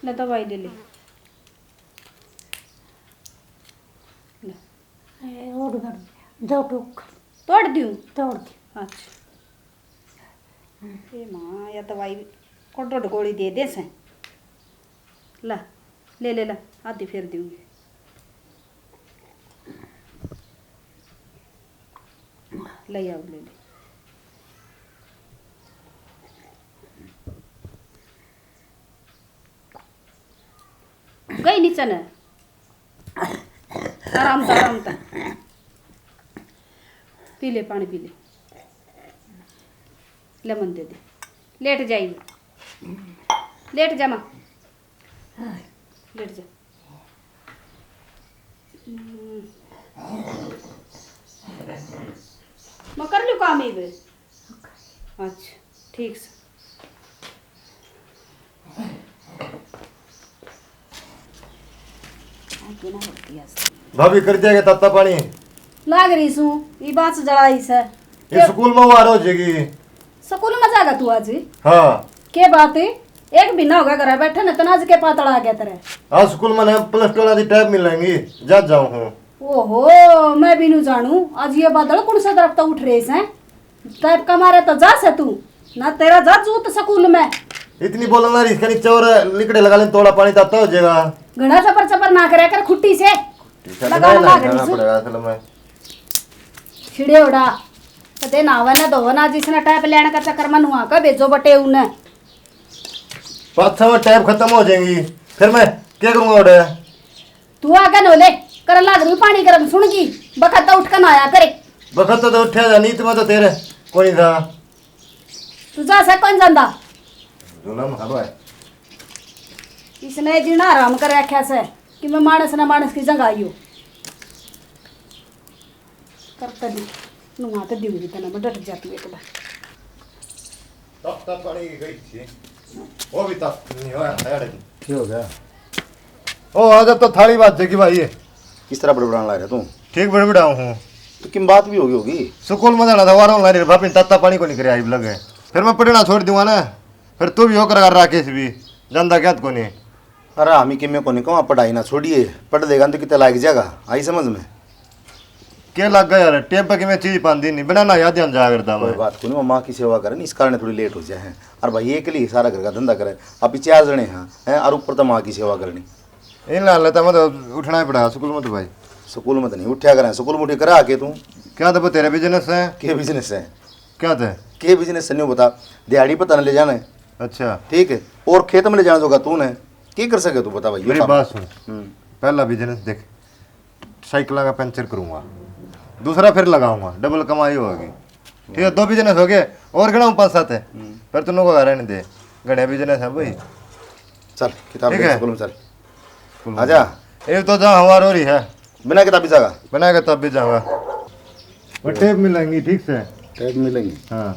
ले दवाई ले ले। और दो टोक तोड़ दूँ? तोड़ दी। अच्छा ये माँ या दवाई कोट गोली दे दे से ला ले ले ला आधी फिर दूँगी। ले आओ ले ले। गई नीचे न आराम था पी ले पानी पी ले। लेमन दे दे। लेट जाइए लेट जा माँ लेट जा। मैं कर लूँ काम ही बे। अच्छा ठीक से भाभी कर दिया तत्ता पानी लाग रही सू ये बात से जड़ाई से ये स्कूल में आ रहा हो जाएगी। स्कूल में जाएगा तू आज? हाँ के बात है एक महीना हो गया घर बैठे न तनाज के पातड़ा आ गया तेरे। हाँ स्कूल में प्लस टू वाली टाइप मिलेंगी जा जाऊँ हूँ। ओहो मैं भी नहीं जानू आज ये बादल कौन सा तरफ तो उठ रहे हैं टाइप का मारे तो जा से तू ना तेरा जा जूत स्कूल में इतनी बोलना इसका नीचे और लिकड़े लगा ले थोड़ा पानी तत्ता हो जाएगा। घना चपर चपर ना करे कर खुट्टी से लगा पड़ेगा असल में छिड़े उड़ा कदे नावा ना धोवा ना जिसने टाइप लेने का चक्कर में नुआ का भेजो बटे उन्हें 5-6 में टाइप खत्म हो जाएंगी फिर मैं क्या करूँगा उड़े। तू आगे नो ले कर लाग रही पानी गर्म सुन की बखत उठ कर आया करे बखत तो उठा जा नीत में तो तेरे कोई था तू जा से कौन जानदा जुलम हवा इसने जीना आराम कर रखा से कि मैं मानस ना मानस की जगह आई हो करता दी नुआ तो दूंगी तना मैं डट जाती एक बार तब पानी गई थी वो भी तब नहीं हुआ यार क्या हो गया? ओ आज तो थाली बात जगी भाई ये किस तरह बड़बड़ाने लग रहा तू? ठीक बड़बड़ाऊं हूँ तो किन बात भी होगी स्कूल में जाना था वारा ला भाभी तत्ता पानी को नहीं करे आई लगे फिर मैं पढ़ना छोड़ दूंगा ना फिर तू भी होकर राकेश भी जानता क्या को नहीं। अरे हम कि मैं को नहीं कहूँ पढ़ाई ना छोड़िए पढ़ देगा तो कितना लाग जाएगा आई समझ में क्या लग गया यार टेप पे कि मैं चीज पाती नहीं बिना ना याद ध्यान जाया करता कोई मैं बात को नहीं वो माँ की सेवा करें इस कारण थोड़ी लेट हो जाए हैं और भाई ये के लिए सारा घर का धंधा करे आप 4 जने हैं और ऊपर तो माँ की सेवा करनी इन ला लेता मैं तो उठना ही पड़ा स्कूल में तो भाई स्कूल में तो नहीं उठा करें स्कूल में उठी करा आके तू क्या था तेरा बिजनेस है के बिजनेस है क्या था के बिजनेस है नहीं बता दिहाड़ी पता न ले जाना है अच्छा ठीक है और खेत में ले जाना होगा तू ने क्या कर सके तू बता भाई मेरी बात सुन पहला बिजनेस देख साइकिल का पंचर करूंगा दूसरा फिर लगाऊंगा डबल कमाई होगी ठीक है 2 बिजनेस हो गए और गणाऊँ 5-7 है फिर तुम लोगों को रहने दे गणे बिजनेस है भाई चल किताब ठीक है। स्कूल में चल आजा एक तो जहाँ हवा हो रही है बिना किताबी जागा बनाएगा तब भी जाऊंगा और टेप मिलेंगी ठीक से टेप मिलेंगी हाँ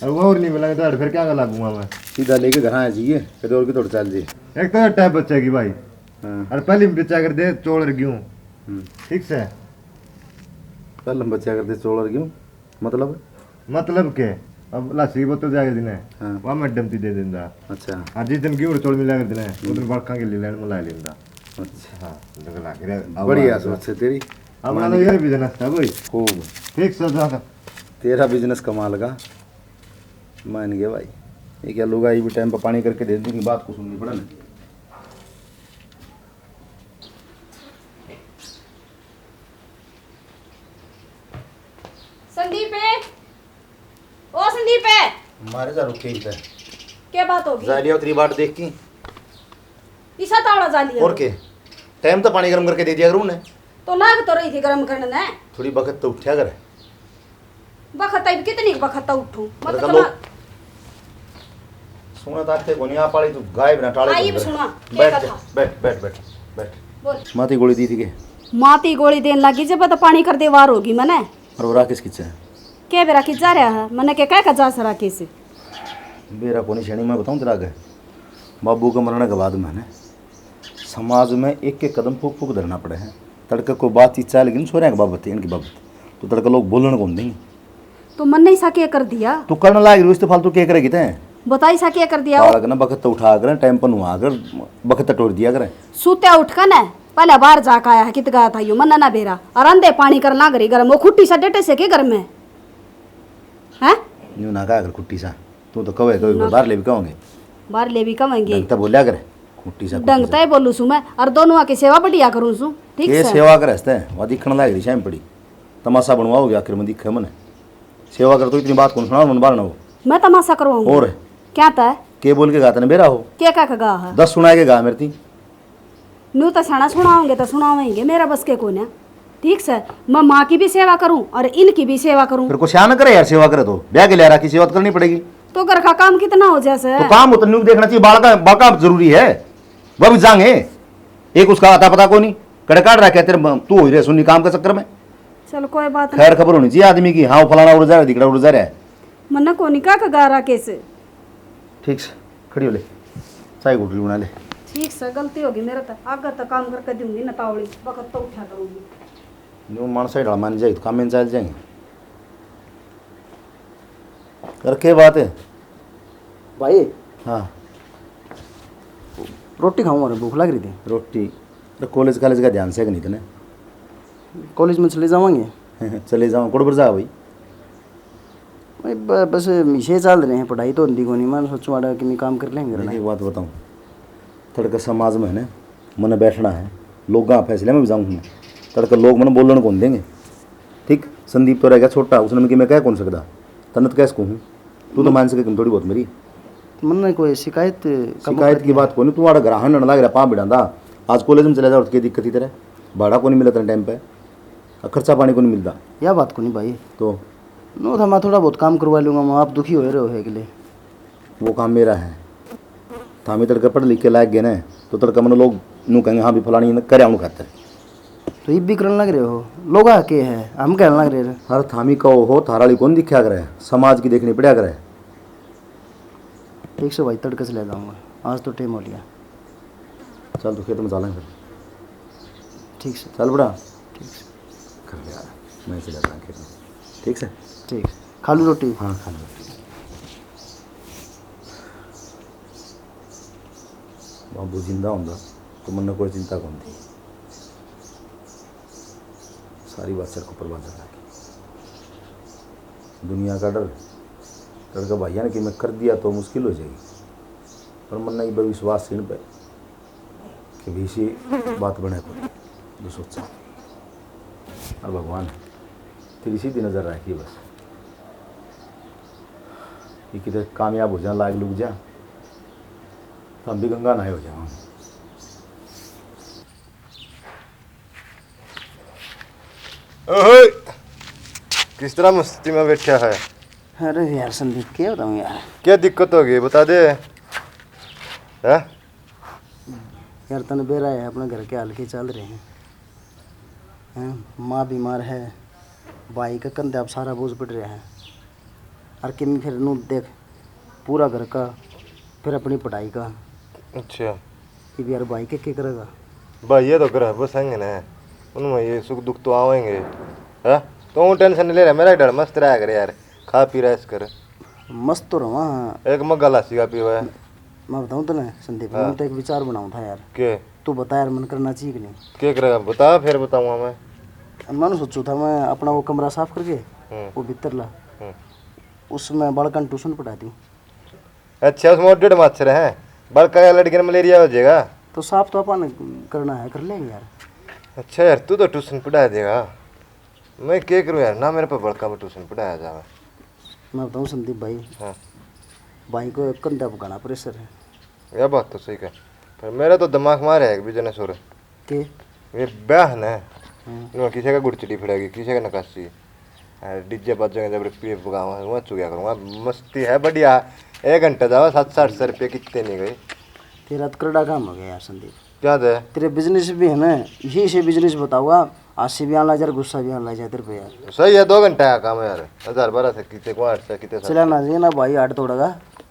और वो और नहीं मिलेंगे तो फिर क्या लागूंगा मैं सीधा लेके घर आए जाइए कदे और की तोड़ चल जी एक तो टैप बचेगी भाई हाँ और पहले बच्चा कर दे चोड़ गेहूँ ठीक से कल हम बच्चा करते चोड़ क्यों मतलब के अब लासी की बोतल जाकर दिन हाँ। वहाँ मैं डमती दे देंदा अच्छा और जिस दिन गेहूँ चोड़ मिला कर दिन उस दिन बड़का के लिए लैंड मिला लेंदा अच्छा हाँ बढ़िया सोच है तेरी अब मैं तो ये बिजनेस था भाई खूब ठीक से जाता तेरा बिजनेस कमाल का मान गया भाई ये क्या लोग आई भी टाइम पर पानी करके दे देंगे बात को सुननी पड़ा ना संदीप है ओ संदीप है मारे जा रुके ही क्या बात होगी जालिया तेरी बाट देख की इसा ताड़ा जाली और के टाइम तो पानी गर्म करके दे दिया करूँ ने तो लाग तो रही थी गरम करने ने थोड़ी बखत तो उठा करे बखत आई कितनी बखत उठूं अरे मतलब चलो। सुना ताकते को नहीं आ पाड़ी तू गाय बिना टाले आई भी सुना क्या बैठ कथा बैठ बैठ बैठ बैठ बोल माती गोली दी थी के माती गोली देन लगी जब तो पानी कर दे वार होगी मने और वो राकेश किच्चा है के बेरा की जा रहा है मने के क्या का जा सरा के से मेरा कोनी श्रेणी मैं बताऊं तेरा आगे बाबू के मरने के बाद मैंने समाज में एक एक कदम फूक फूक धरना पड़े हैं तड़के कोई बात इच्छा लेकिन छोरे की बाबत इनकी बाबत तो तड़के लोग बोलने को देंगे तो मन नहीं सा के कर दिया तू करने लायक रोज तो फालतू क्या करेगी ते बताई सा क्या कर दिया बालक ना बखत तो उठा कर टाइम पर नुआ कर बखत तोड़ दिया करें। सूत्या उठ कर ना पहले बाहर जाकर आया कित गया था यो मन्ना ना बेरा और अंधे पानी कर लाग रही गर्म वो खुट्टी सा डेटे से के घर में हैं न्यू ना का कर कुट्टी सा तू तो कवे कवे बाहर ले भी कहोगे बाहर ले भी कमेंगे तब बोलिया करे कुट्टी सा डंगता ही बोलू सु मैं और दोनों की सेवा बढ़िया करूँ सु ठीक ये से सेवा करे हस्ते वह दिखने लाग रही शाम पड़ी तमाशा बनवाओगे आखिर में दिखे मने सेवा कर तो इतनी बात कौन सुना मन बार ना हो मैं तमाशा करवाऊंगा और क्या था के बोल के गाते ना बेरा हो क्या क्या गा है 10 सुना के गा मेरे ती नू तो साना सुनाओगे तो सुनावेंगे मेरा बस के कौन है ठीक से मैं माँ की भी सेवा करूं और इनकी भी सेवा करूं फिर कुछ ना करे यार सेवा करे तो ब्याह के लिए की सेवा तो करनी पड़ेगी। तो घर का काम कितना हो जैसे तो काम उतने देखना चाहिए बाका जरूरी है वह भी जाएंगे एक उसका आता पता को नहीं कड़े काट रहा तेरे तू हो रहे सुनी काम के चक्कर में चलो कोई बात नहीं खैर खबर होनी चाहिए आदमी की हाँ फलाना उड़ जा रहा है दिखड़ा उड़ जा रहा है मन्ना को नहीं का गा रहा कैसे ठीक से खड़ी हो ले चाय गुटली बना ले ठीक से गलती होगी मेरा तो आगे तो काम करके दूंगी ना तावड़ी वक्त तो उठा करूंगी न्यू मानस साइड मान जाए तो काम में चल जाएंगे कर के बात है भाई हाँ रोटी खाऊं और भूख लग रही थी। रोटी तो कॉलेज कॉलेज का ध्यान से कि नहीं तने कॉलेज में चले जावांगे चले जाओ कुड़ पर जा भाई भाई बस मिशे चल रहे हैं पढ़ाई तो हिंदी को नहीं मैं सोचूं आड़ा कि मैं काम कर लेंगे देख, ना। एक बात बताऊँ तड़का समाज में है ना मन बैठना है लोग फैसले में भी जाऊँ तड़का लोग मन बोलने कौन देंगे ठीक संदीप तो रह गया छोटा उसने मैं कह कौन सकता तनत कैसे कहूँ तू तो मान सके थोड़ी बहुत मेरी मन ने कोई शिकायत शिकायत की बात कौन तू आड़ा ग्राहन न लग रहा पा बिड़ा आज कॉलेज में चला जाओ तो क्या दिक्कत ही तेरा भाड़ा को नहीं मिला तेरे टाइम पे खर्चा पानी को नहीं मिलता यह बात को नहीं भाई तो नो था मैं थोड़ा बहुत काम करवा लूँगा मैं आप दुखी हो रहे हो के लिए वो काम मेरा है थामी तड़का पढ़ लिख के लायक गए ना तो तड़का मन लोग नू कहेंगे हाँ भी फलानी करे आऊँ खाते तो ये भी करने लग रहे हो लोग आके है हम कहने लग रहे हैं हर थामी का हो थाराली कौन दिखा करे समाज की देखनी पड़ा करे ठीक से भाई तड़के से ले जाऊँगा आज तो टाइम हो लिया। चल तो खेत में चलें फिर ठीक से चल बड़ा ठीक से कर ले यार मैं चले जाऊँ खेत में ठीक से ठीक खा लूँ रोटी। हाँ खा लो बाबू जिंदा होंगे तो मन कोई चिंता कौन थी सारी बात सर को परवाह कर दुनिया का डर लड़का भैया ने कि मैं कर दिया तो मुश्किल हो जाएगी पर मन नहीं विश्वास इन पे कि भी इसी बात बने को जो सोचा और भगवान तेरी सीधी नज़र रखी बस ये किधर कामयाब हो जा लाग लुक जा तो हम भी गंगा नहाए हो जाओ। ओए किस तरह मस्ती में बैठा है अरे यार संदीप क्या बताऊँ यार क्या दिक्कत हो गई बता दे हैं यार तन बेरा है अपने घर के हाल के चल रहे हैं माँ बीमार है भाई का कंधे अब सारा बोझ पड़ रहा है और किमी फिर नू देख पूरा घर का फिर अपनी पढ़ाई का अच्छा कि भी यार भाई के करेगा भाई ये तो ग्रह बसेंगे ना उनमें ये सुख दुख तो आवेंगे है तो टेंशन नहीं ले रहा मेरा डर मस्त रहा कर यार खा पी रहा कर मस्त तो रहा एक मग्गा लासी का पी हुआ है मैं बताऊँ तो ना संदीप मैं तो एक विचार बनाऊँ था यार के तू बता यार मन करना चाहिए कि नहीं। क्या करेगा बता फिर बताऊंगा मैं मैंने सोचू था मैं अपना वो कमरा साफ करके वो भीतर ला उसमें बड़कन ट्यूशन पढ़ा दूँ। अच्छा उसमें 1.5 मच्छर हैं बड़का या लड़की ने मलेरिया हो जाएगा तो साफ तो अपन करना है कर लेंगे यार। अच्छा यार तू तो ट्यूशन पढ़ा देगा मैं क्या करूँ यार ना मेरे पे बड़का में ट्यूशन पढ़ाया जाए मैं बताऊँ संदीप भाई हाँ भाई को एक कंधा पकाना प्रेशर है। यह बात तो सही है पर मेरा तो दिमाग मारे है बिजनेस हो रहा के ये ब्याह ना किसी का गुड़चड़ी फिरेगी किसी का नकाशी डीजे बजेंगे जब रुपये पकाऊंगा वहाँ चुका करूँगा मस्ती है बढ़िया 1 घंटा जाओ 700-800 रुपये कितने नहीं गए तेरा तो करड़ा काम हो गया यार संदीप। क्या दे तेरे बिजनेस भी है ना यही से बिजनेस बताऊंगा आशी भी आना यार गुस्सा भी आना जाए तेरे पे यार। सही है 2 घंटे का काम है यार 1000-1200 से कितने को 8 से कितने चला ना चाहिए ना भाई आठ तोड़ेगा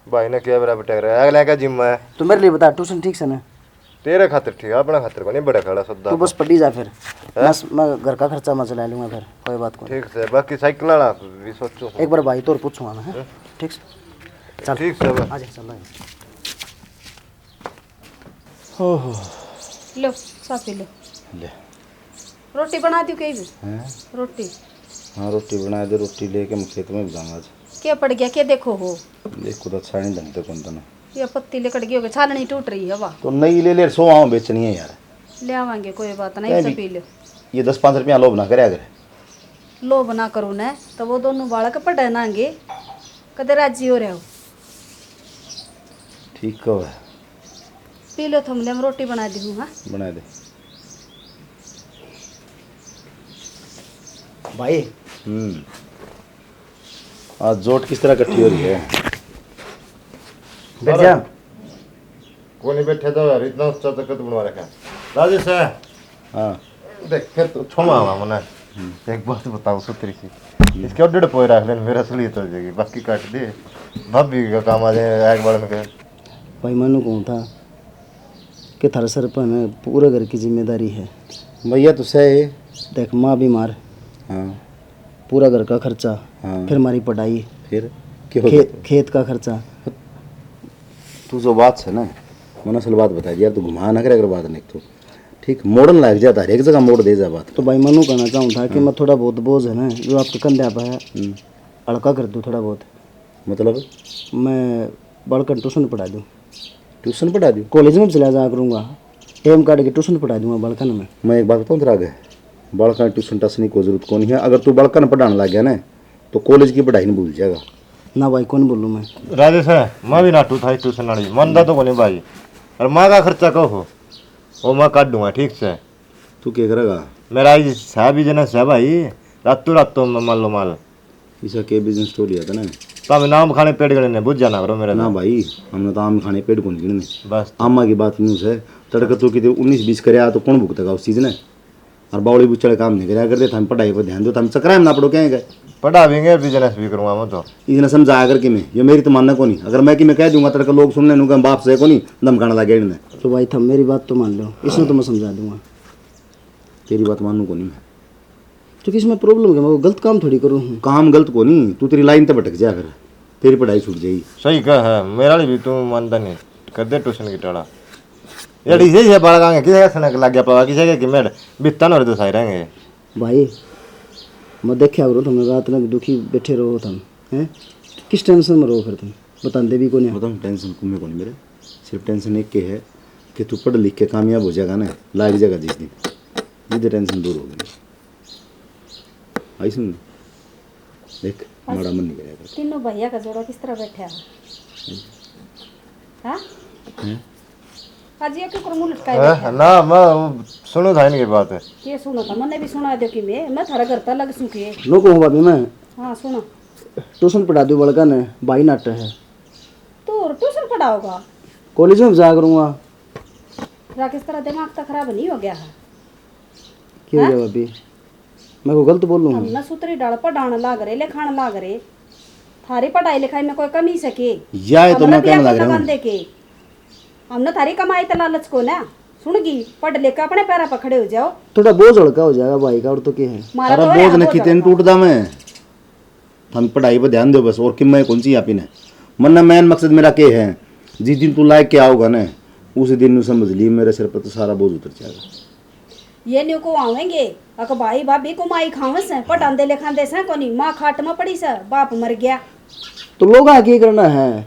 भाई ने क्या बराबर टक रहा है अगला का जिम है तो मेरे लिए बता ट्यूशन ठीक से ना तेरे खातिर ठीक है अपना खातिर को नहीं बड़ा खड़ा सद्दा तू बस पढ़ी जा फिर मैं घर का खर्चा मैं चला लूँगा फिर कोई बात को ठीक से बाकी साइकिल वाला भी सोचो एक बार भाई तो पूछूंगा मैं ठीक से चल ठीक है भाई। आ जा चल लो साफ पी लो। ले रोटी बना दी कहीं भी हैं? रोटी हाँ रोटी बना दे, रोटी लेके मैं खेत में भी जाऊंगा आज। क्या पड़ गया क्या देखो हो देखो तो अच्छा नहीं ढंगते कौन तो ना, ये पत्ती लेकड़ गई होगी छाननी टूट रही है हवा तो नहीं ले ले, सो आओ बेचनी है यार। ले आवांगे कोई बात नहीं नहीं तो भी- पी लो। ये 10-5 रुपया लोभ ना करे अगर। लो बना करूँ न तो वो दोनों बालक पढ़नांगे कदे राजी हो रहे हो। ठीक है भाई, पी लो तुम ले हम रोटी बना दी हूँ। हाँ बना दे। भाई आज जोट किस तरह इकट्ठी हो रही है? बैठ जा। कोई नहीं बैठे तो यार, इतना ऊंचा तक तो बनवा रखा है। राजेश है, हाँ देख फिर तो छोमा हुआ मना। एक बात बताओ सुतरी सी, इसके और 1.5 पोए रख लेन, मेरा असली तो जाएगी, बाकी काट दे। भाभी का काम आ जाए एक बार में कहे। भाई मैंने कहूँ था कि थारे सर पर ना पूरे घर की जिम्मेदारी है। भैया तो सही। देख माँ बीमार, हाँ पूरा घर का खर्चा, हाँ। फिर हमारी पढ़ाई, फिर क्यों? खेत का खर्चा। तू जो बात है ना, मैंने असल बात बता दी यार, तू घुमा ना करे अगर बात नहीं तो ठीक मॉडर्न लग जाता है, एक जगह मोड़ दे जा बात। तो भाई मनु कहना चाहूँ था कि मैं थोड़ा बहुत बोझ है ना जो आपके कंधे पर है हल्का कर दूँ थोड़ा बहुत। मतलब मैं बड़कर ट्यूशन पढ़ा दूँ, ट्यूशन पढ़ा दी। कॉलेज में भी चला जाया करूँगा, टेम काट के ट्यूशन पढ़ा दूँगा बड़कन में। मैं एक बात बताऊँ तेरा आगे, बड़का ट्यूशन टसने की जरूरत कौन है। अगर तू बड़का न पढ़ाने लग गया ना तो कॉलेज की पढ़ाई नहीं भूल जाएगा। ना भाई कौन बोलूँ मैं। राजेश है, मैं भी नाटू था ट्यूशन वाली मंदा तो कोनी भाई, और माँ का खर्चा कहो वो मैं काट दूंगा ठीक से। तू क्या करेगा? मेरा है बिजनेस है भाई, रातों में मान लो माल। इसका क्या बिजनेस स्टोरी आता ना? तो हम नाम खाने पेट गए ने बुझ जाना करो मेरा ना भाई, हमने तो आम खाने पेट को नहीं गिनने। बस। आमा की बात न्यूज़ है, तड़का तो कि 19-20 करे तो कौन भुगतेगा उस चीज़ ने? और बावड़ी बुच्चड़े काम नहीं कराया करते, हम पढ़ाई पर ध्यान दो, हम चक्राए में ना पढ़ो क्या गए। पढ़ा भी गए, बिजनेस भी करूँगा मैं तो। इसने समझाया करके मैं, ये मेरी तो मानना को नहीं। अगर मैं कि मैं कह दूंगा तड़का लोग सुनने नूंगा बाप से को नहीं धमकाने लगे इन्हें। तो भाई थम मेरी बात तो मान लो, इसमें तो मैं समझा दूंगा। तेरी बात मानू को नहीं मैं। तो इसमें प्रॉब्लम है, मैं गलत काम थोड़ी करूँ। काम गलत को नहीं, तू तेरी लाइन पे भटक जा कर, तेरी पढ़ाई छूट जाएगी। सही कह है, मेरा भी तू मानता नहीं कर दे ट्यूशन की टाड़ा यार। इसे है बड़ा गांगे किसे का सनक लग गया पवा किसे के कि मेड बित्तन और तो सही रहेंगे भाई मैं देखा करो तुम रात में दुखी बैठे रहो तुम हैं, किस टेंशन में रहो फिर तुम बताते भी को नहीं। बताऊँ टेंशन कुम्हे को नहीं मेरे, सिर्फ टेंशन एक के है कि तू पढ़ लिख के कामयाब हो जाएगा ना, लाग जाएगा जिस दिन, जिससे टेंशन दूर होगी। आई सुन देख, हमारा मन नहीं करेगा। तीनों भैया का जोड़ा किस तरह बैठा है। हाँ आज ये क्यों मुंह लटकाए बैठा है? ना मैं सुनो था इनकी बात है। ये सुनो था मैंने भी सुना दो कि मैं थारा घर तक लग सुखी। नो कहूँ भाभी मैं हाँ सुनो, ट्यूशन पढ़ा दूँ बड़का ने, भाई नाट्य है, तू ट्यूशन पढ़ाओगा कॉलेज में भी जाया करूँगा। राकेश तेरा दिमाग तो खराब नहीं हो गया है। क्यों हो गया भाभी, मैं को गलत बोल लूँ? हमने सूत्री डाल पढ़ाने लाग रहे लिखाने लाग रहे, थारी पढ़ाई लिखाई में कोई कमी सके या तो मैं कहने लग रहा हूँ, देखे हमने थारी कमाई तो लालच को ना सुनगी, पढ़ लेकर अपने पैरा पर खड़े हो जाओ। थोड़ा बोझ हल्का हो जाएगा भाई का, और तो क्या है। मारा अरे तो है, बोझ न बोझ कितने हल्का। टूटदा मैं, हम पढ़ाई पर ध्यान दो बस। और कि मैं कौन सी आपी ने मन्ना मेन मकसद मेरा के है, जिस दिन तू लायक के आओगा ना उस दिन नु समझ ली मेरे सिर पर तो सारा बोझ उतर जाएगा। ये न्यू को आवेंगे अक भाई भाभी कमाई खावे से पढ़ांदे लिखांदे से कोनी, माँ खाट में पड़ी से बाप मर गया, तो लोग आगे करना है,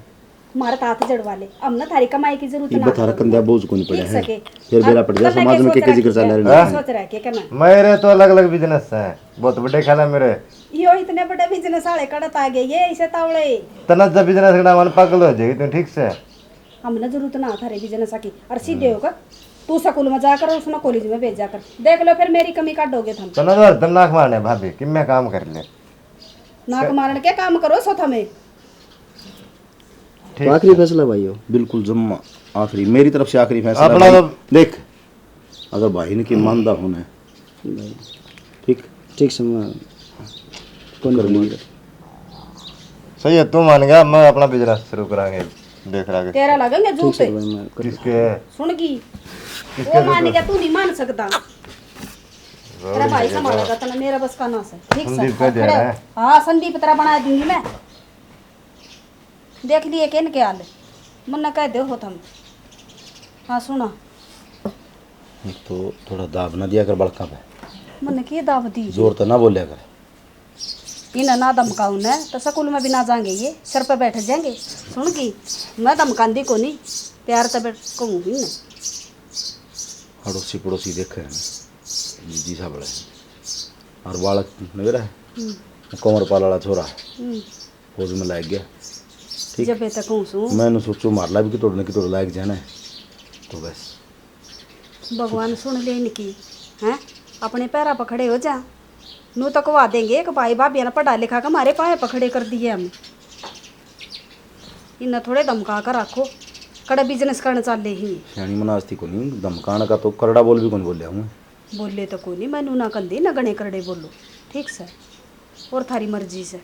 मारा तात जड़वा ले। अब ना थारी कमाई की जरूरत ये ना बता रहा कंधा बोझ को नहीं पड़ा ठीक है, सके। फिर बेरा पड़ जाए समाज में के जिक्र चला रहे हैं। सोच रहा है कि करना मेरे तो अलग अलग बिजनेस हैं, बहुत बड़े ख्याल है मेरे। यो इतने बड़े बिजनेस वाले कड़त आ गए ये ऐसे तावड़े। तना जब बिजनेस करना मन पागल हो जाएगी तुम ठीक से। हमने जरूरत ना थारे बिजनेस की, और सीधे होगा तू स्कूल में जाकर उसने कॉलेज में भेज जाकर देख लो, फिर मेरी कमी काटोगे तुम। तना तो हरदम नाक मारने भाभी कि मैं काम कर ले नाक मारने के काम करो सो थमे। तो आखिरी फैसला भाई हो। बिल्कुल जम्मा आखिरी, मेरी तरफ से आखिरी फैसला अपना भाई। तो- देख अगर भाई ने की मानदा होना है ठीक ठीक से मैं कौन कर ली। सही है, तू मान गया, मैं अपना बिजनेस शुरू कराएंगे देख रहा के तेरा लगेंगे ठीक से जूते भाई मैं कर किसके सुन की वो मान गया, तू नहीं मान सकता। तेरा भाई संभालेगा तना, मेरा बस का ना से ठीक से। संदीप का दे खड़े रहा हो। है। हाँ संदीप तेरा बना दूंगी मैं। देख लिए के इनके हाल मुन्ना कह दो हो तुम। हाँ सुना एक तो थोड़ा दाब ना दिया कर बड़का पे, मुन्ने की दाव दी जोर तो ना बोलिया कर। इन्हें ना धमकाऊ न तो स्कूल में भी ना जाएंगे, ये सर पे बैठ जाएंगे। सुन की मैं धमकांदी को नहीं, प्यार तो बैठ कहूँगी न। अड़ोसी पड़ोसी देखे हैं जी सा बड़े और बालक मेरा है कमर पाल वाला छोरा फौज में लाग गया। ठीक जब तक कहूँ सू मैंने सोचो मार ला भी कि तोड़ लायक जाना है तो बस भगवान सुन ले इनकी हैं, अपने पैरा पर खड़े हो जा। नू तो कवा देंगे कि भाई भाभी ने पढ़ा लिखा के हमारे पाए पकड़े कर दिए हम। इन्हें थोड़े धमका कर रखो, कड़ा बिजनेस करने चल ही सियाणी मनास्ती को नहीं धमकाने का तो करड़ा बोल भी कौन बोलिया हूँ। बोले तो कोई नहीं, मैनू ना कंदी ना गणे करड़े बोलो। ठीक से और थारी मर्जी से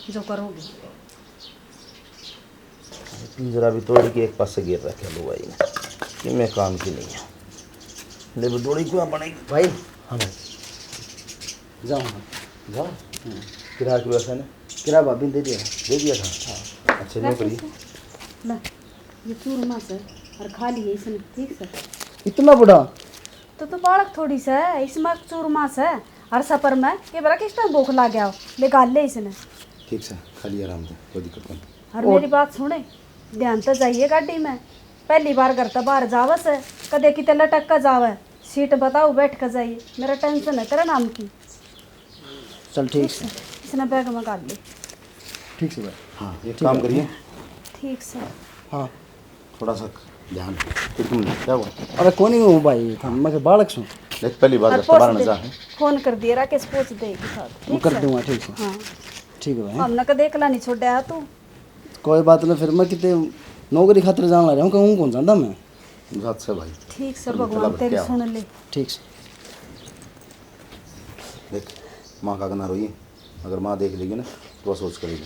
जो करोगे। पिंजरा भी तोड़ के एक पास से गिर रखे लो भाई ने कि मैं काम की नहीं है ले बदोड़ी क्यों बनाई भाई हाँ भाई जाओ जाओ किराया की व्यवस्था ने किराया भाभी ने दे दिया। दे दिया था। अच्छा नौकरी ला ये चूरमा से और खा लिए इसने। ठीक से इतना बड़ा तो बालक थोड़ी सा है इसमें चूरमा से और सफर में के बरा किस टाइम भूख ला गया ले गाल ले इसने। ठीक से खाली आराम से कोई दिक्कत नहीं। और मेरी बात सुने, ध्यान तो जाइए गाड़ी में। पहली बार घर तो बाहर जावे से कदे कितने लटक का जावे, सीट बताओ बैठ कर जाइए। मेरा टेंशन है तेरा नाम की। चल ठीक से इसने बैग में गाल ले। ठीक से भाई। हाँ एक काम करिए ठीक से हाँ थोड़ा सा ध्यान फिर तुम क्या हुआ अरे कौन ही हूँ भाई मैं के बालक सुन देख पहली बार और रास्ता बाहर पोस्ट न जा दे, फोन कर दिया राकेश पोस्ट देगी साथ। मैं ठीक कर से दूंगा। ठीक से हाँ ठीक है भाई। हमने कदे एकला नहीं छोड़ा तू। कोई बात नहीं, फिर मैं कितने नौकरी खातिर जान ला रहा हूँ कहूँ कौन जानता मैं। जात से भाई ठीक से चल, भगवान चला, तेरी क्या? सुन ले। ठीक से देख माँ का ना रोइए, अगर माँ देख लेगी ना तो वह सोच करेगी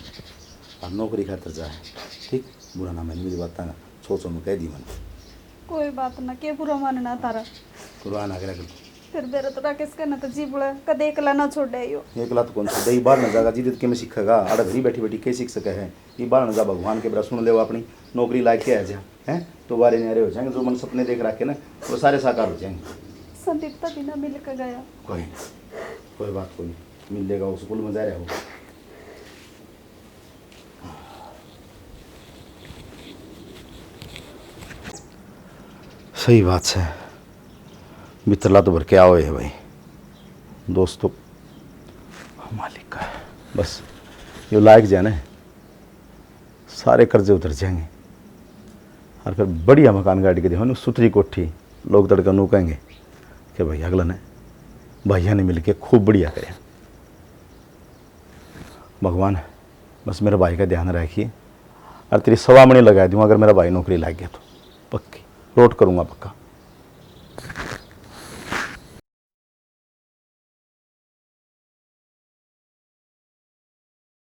अब नौकरी खातर जा है। ठीक बुरा ना मैंने मेरी बात ना सोचो मैं कह दी मैंने कोई बात ना के बुरा मानना तारा। कुरबान आ गया फिर बेरा तो राकेश करना तो जी बुला कदे एकला ना छोड़े यो। एक लात कौन सा दही बाहर न जाएगा जी के में सीखेगा अरे घरी बैठी बैठी के सीख सके है ये बाहर न जा भगवान के बरा सुन ले वो अपनी नौकरी लायक के आ जा हैं तो बारे न्यारे हो जाएंगे जो मन सपने देख रखे ना वो सारे साकार हो जाएंगे। संदीप तो बिना मिल कर गया। कोई बात कोई नहीं मिल लेगा वो स्कूल में जा रहा हो। सही बात है मित्रला तो भर के आओ है भाई दोस्तों मालिक का है बस ये लायक जाने सारे कर्जे उतर जाएंगे और फिर बढ़िया मकान गाड़ी के देखो सुथरी कोठी लोग तड़का नू कहेंगे कि भाई अगला ने भैया ने मिल के खूब बढ़िया करे। भगवान बस मेरे भाई का ध्यान रखिए और तेरी सवा मणि लगा दूँगा अगर मेरा भाई नौकरी लग गया तो पक्की रोट करूँगा पक्का।